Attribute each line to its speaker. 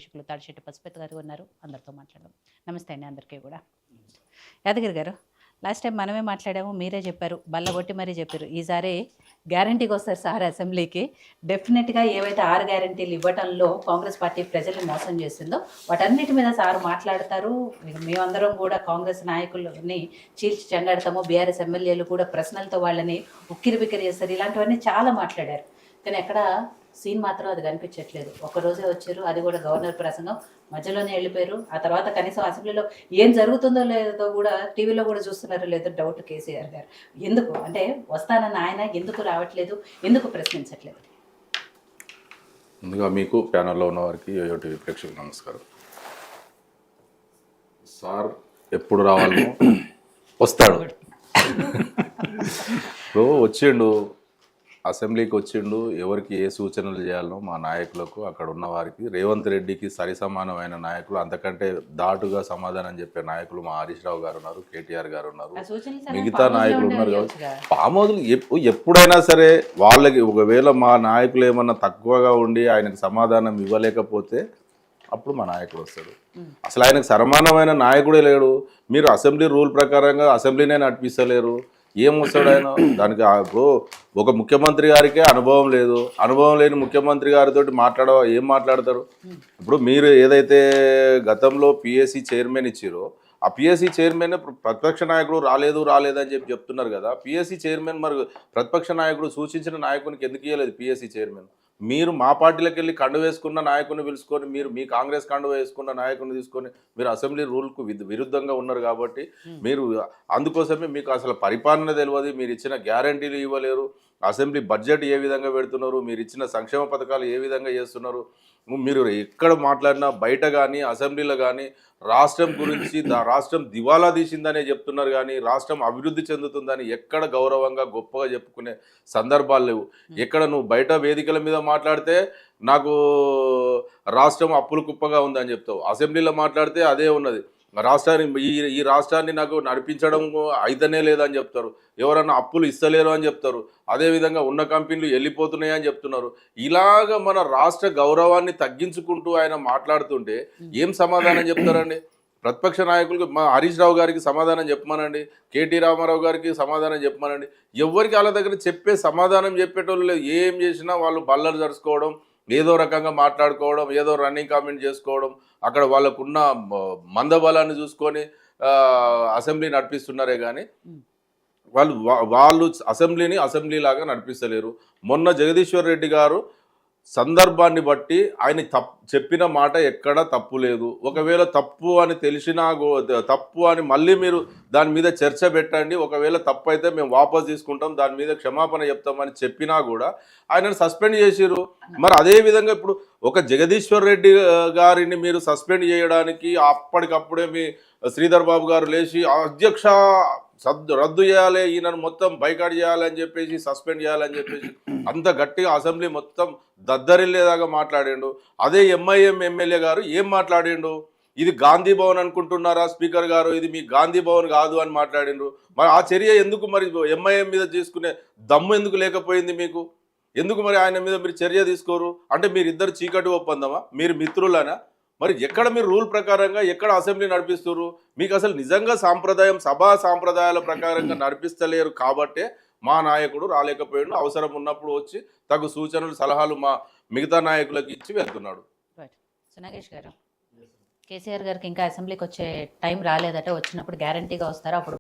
Speaker 1: విశ్లేషకులు తాడిశెట్టి పశుపతి గారు ఉన్నారు. అందరితో మాట్లాడదాం. నమస్తే అండి అందరికీ కూడా. యాదగిరి గారు, లాస్ట్ టైం మనమే మాట్లాడాము, మీరే చెప్పారు, బల్లగొట్టి మరీ చెప్పారు, ఈసారి గ్యారంటీకి వస్తారు సార్ అసెంబ్లీకి. డెఫినెట్గా ఏవైతే 6 గ్యారంటీలు ఇవ్వటంలో కాంగ్రెస్ పార్టీ ప్రజల్ని మోసం చేసిందో వాటన్నిటి మీద సార్ మాట్లాడతారు. మేమందరం కూడా కాంగ్రెస్ నాయకులని చీల్చి చెండాడతాము, బీఆర్ఎస్ ఎమ్మెల్యేలు కూడా ప్రశ్నలతో వాళ్ళని ఉక్కిరి బిక్కిరి చేస్తారు, ఇలాంటివన్నీ చాలా మాట్లాడారు. కానీ ఎక్కడ సీన్ మాత్రం అది కనిపించట్లేదు. ఒక్కరోజే వచ్చారు, అది కూడా గవర్నర్ ప్రసంగం మధ్యలోనే వెళ్ళిపోయారు. ఆ తర్వాత కనీసం అసెంబ్లీలో ఏం జరుగుతుందో లేదో కూడా టీవీలో కూడా చూస్తున్నారో లేదో డౌట్ కేసీఆర్ గారు. ఎందుకు అంటే వస్తానన్న ఆయన ఎందుకు రావట్లేదు, ఎందుకు ప్రశ్నించట్లేదు?
Speaker 2: ముందుగా మీకు ప్యానల్లో ఉన్న వారికి టీవీ ప్రేక్షకులకు నమస్కారం. సార్ ఎప్పుడు రావాలో వస్తాడు. ఇప్పుడు వచ్చిండు, అసెంబ్లీకి వచ్చిండు, ఎవరికి ఏ సూచనలు చేయాలనో మా నాయకులకు, అక్కడ ఉన్న వారికి, రేవంత్ రెడ్డికి సరిసమానమైన నాయకులు, అంతకంటే దాటుగా సమాధానం చెప్పే నాయకులు మా హరీష్ రావు గారు ఉన్నారు, కేటీఆర్ గారు ఉన్నారు, మిగతా నాయకులు ఉన్నారు. కాబట్టి పామోదులు ఎప్పుడైనా సరే వాళ్ళకి ఒకవేళ మా నాయకులు ఏమన్నా తక్కువగా ఉండి ఆయనకు సమాధానం ఇవ్వలేకపోతే అప్పుడు మా నాయకుడు వస్తాడు. అసలు ఆయనకు సమానమైన నాయకుడే లేడు. మీరు అసెంబ్లీ రూల్ ప్రకారంగా అసెంబ్లీనే నడిపిస్తలేరు, ఏం వస్తాడు ఆయన? దానికి ఇప్పుడు ఒక ముఖ్యమంత్రి గారికే అనుభవం లేదు, అనుభవం లేని ముఖ్యమంత్రి గారితో ఏం మాట్లాడతారు? ఇప్పుడు మీరు ఏదైతే గతంలో పిఎస్సి చైర్మన్ ఇచ్చారో ఆ పిఎస్సి చైర్మన్ ప్రతిపక్ష నాయకుడు రాలేదు అని చెప్పి చెప్తున్నారు కదా. పిఎస్సి చైర్మన్ మరి ప్రతిపక్ష నాయకుడు సూచించిన నాయకునికి ఎందుకు ఇవ్వలేదు పిఎస్సి చైర్మన్? మీరు మా పార్టీలకు వెళ్ళి కండు వేసుకున్న నాయకుని పిలుచుకొని, మీరు మీ కాంగ్రెస్ కండు వేసుకున్న నాయకుని తీసుకొని మీరు అసెంబ్లీ రూల్కు విరుద్ధంగా ఉన్నారు. కాబట్టి మీరు అందుకోసమే మీకు అసలు పరిపాలన తెలియదు, మీరు ఇచ్చిన గ్యారంటీలు ఇవ్వలేరు, అసెంబ్లీ బడ్జెట్ ఏ విధంగా పెడుతున్నారు, మీరు ఇచ్చిన సంక్షేమ పథకాలు ఏ విధంగా చేస్తున్నారు, మీరు ఎక్కడ మాట్లాడినా బయట కానీ అసెంబ్లీలో కానీ రాష్ట్రం గురించి రాష్ట్రం దివాలా తీసిందనే చెప్తున్నారు. కానీ రాష్ట్రం అభివృద్ధి చెందుతుందని ఎక్కడ గౌరవంగా గొప్పగా చెప్పుకునే సందర్భాలు లేవు. ఎక్కడ నువ్వు బయట వేదికల మీద మాట్లాడితే నాకు రాష్ట్రం అప్పులు కుప్పగా ఉందని చెప్తావు, అసెంబ్లీలో మాట్లాడితే అదే ఉన్నది, రాష్ట్రాన్ని ఈ రాష్ట్రాన్ని నాకు నడిపించడం అయితేనే లేదని చెప్తారు, ఎవరన్నా అప్పులు ఇస్తలేరు అని చెప్తారు, అదేవిధంగా ఉన్న కంపెనీలు వెళ్ళిపోతున్నాయి అని చెప్తున్నారు. ఇలాగ మన రాష్ట్ర గౌరవాన్ని తగ్గించుకుంటూ ఆయన మాట్లాడుతుంటే ఏం సమాధానం చెప్తారండి? ప్రతిపక్ష నాయకులకు మా హరీష్ రావు గారికి సమాధానం చెప్పమనండి, కేటీ రామారావు గారికి సమాధానం చెప్పమనండి. ఎవరికి వాళ్ళ దగ్గర చెప్పే సమాధానం చెప్పేటోళ్ళు లేదు. ఏం చేసినా వాళ్ళు బల్లలు జరుచుకోవడం, ఏదో రకంగా మాట్లాడుకోవడం, ఏదో రన్నింగ్ కామెంట్ చేసుకోవడం, అక్కడ వాళ్ళకున్న మందబలాన్ని చూసుకొని అసెంబ్లీ నడిపిస్తున్నారే కానీ వాళ్ళు అసెంబ్లీని అసెంబ్లీ లాగా నడిపిస్తలేరు. మొన్న జగదీశ్వర్ రెడ్డి గారు సందర్భాన్ని బట్టి ఆయన చెప్పిన మాట ఎక్కడా తప్పు లేదు. ఒకవేళ తప్పు అని తెలిసినా తప్పు అని మళ్ళీ మీరు దాని మీద చర్చ పెట్టండి, ఒకవేళ తప్పు అయితే మేము వాపస్ తీసుకుంటాం, దాని మీద క్షమాపణ చెప్తామని చెప్పినా కూడా ఆయనను సస్పెండ్ చేసిరు. మరి అదేవిధంగా ఇప్పుడు ఒక జగదీశ్వర్ రెడ్డి గారిని మీరు సస్పెండ్ చేయడానికి అప్పటికప్పుడే మీ శ్రీధర్ బాబు గారు లేచి అధ్యక్ష రద్దు చేయాలి, ఈయనను మొత్తం బైకాట్ చేయాలని చెప్పేసి, సస్పెండ్ చేయాలని చెప్పేసి అంత గట్టిగా అసెంబ్లీ మొత్తం దద్దరిల్లేదాకా మాట్లాడిండు. అదే ఎంఐఎం ఎమ్మెల్యే గారు ఏం మాట్లాడిండు? ఇది గాంధీ భవన్ అనుకుంటున్నారా స్పీకర్ గారు, ఇది మీ గాంధీ భవన్ కాదు అని మాట్లాడిండ్రు. మరి ఆ చర్య ఎందుకు మరి ఎంఐఎం మీద తీసుకునే దమ్ము ఎందుకు లేకపోయింది మీకు? ఎందుకు మరి ఆయన మీద మీరు చర్య తీసుకోరు? అంటే మీరిద్దరు చీకటి ఒప్పందమా? మీరు మిత్రులనా? మరి ఎక్కడ మీరు రూల్ ప్రకారంగా ఎక్కడ అసెంబ్లీ నడిపిస్తున్నారు? మీకు అసలు నిజంగా సభా సాంప్రదాయాల ప్రకారంగా నడిపిస్తలేరు కాబట్టే మా నాయకుడు రాలేకపోయాడు. అవసరం ఉన్నప్పుడు వచ్చి తగు సూచనలు సలహాలు మా మిగతా నాయకులకు ఇచ్చి వెళ్తున్నాడు.
Speaker 1: నాగేష్ గారు, కేసీఆర్ గారికి ఇంకా అసెంబ్లీకి వచ్చే టైం రాలేదట, వచ్చినప్పుడు గ్యారంటీగా వస్తారా? అప్పుడు